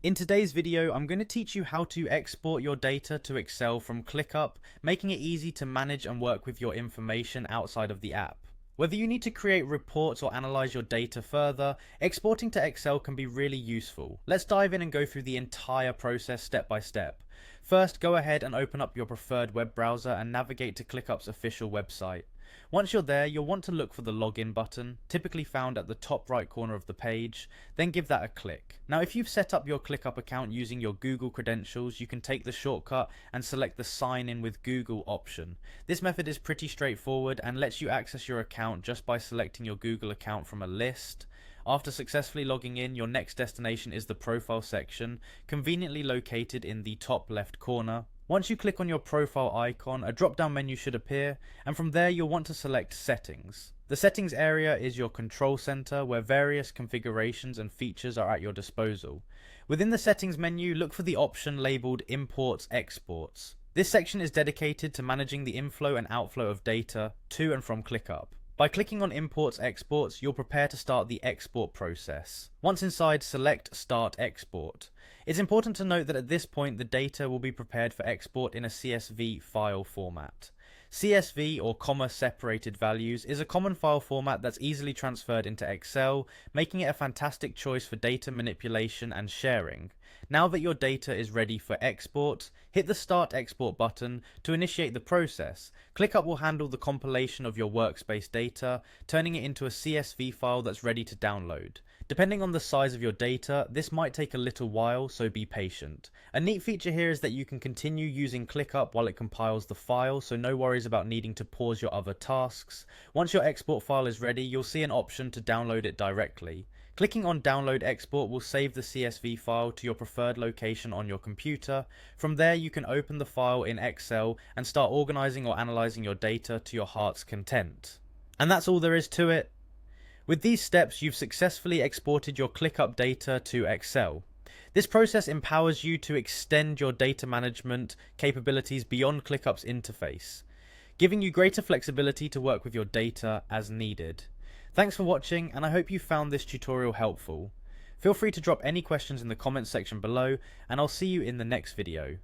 In today's video, I'm going to teach you how to export your data to Excel from Clickup, making it easy to manage and work with your information outside of the app. Whether you need to create reports or analyze your data further, exporting to Excel can be really useful. Let's dive in and go through the entire process step by step. First, go ahead and open up your preferred web browser and navigate to Clickup's official website. Once you're there, you'll want to look for the login button, typically found at the top right corner of the page, then give that a click. Now if you've set up your ClickUp account using your Google credentials, you can take the shortcut and select the sign in with Google option. This method is pretty straightforward and lets you access your account just by selecting your Google account from a list. After successfully logging in, your next destination is the profile section, conveniently located in the top left corner. Once you click on your profile icon, a drop-down menu should appear, and from there you'll want to select Settings. The Settings area is your control center where various configurations and features are at your disposal. Within the Settings menu, look for the option labeled Imports Exports. This section is dedicated to managing the inflow and outflow of data to and from ClickUp. By clicking on Imports Exports, you'll prepare to start the export process. Once inside, select Start Export. It's important to note that at this point the data will be prepared for export in a CSV file format. CSV, or comma separated values, is a common file format that's easily transferred into Excel, making it a fantastic choice for data manipulation and sharing. Now that your data is ready for export, hit the Start Export button to initiate the process. ClickUp will handle the compilation of your workspace data, turning it into a CSV file that's ready to download. Depending on the size of your data, this might take a little while, so be patient. A neat feature here is that you can continue using ClickUp while it compiles the file, so no worries about needing to pause your other tasks. Once your export file is ready, you'll see an option to download it directly. Clicking on Download Export will save the CSV file to your preferred location on your computer. From there, you can open the file in Excel and start organizing or analyzing your data to your heart's content. And that's all there is to it. With these steps, you've successfully exported your ClickUp data to Excel. This process empowers you to extend your data management capabilities beyond ClickUp's interface, giving you greater flexibility to work with your data as needed. Thanks for watching, and I hope you found this tutorial helpful. Feel free to drop any questions in the comments section below, and I'll see you in the next video.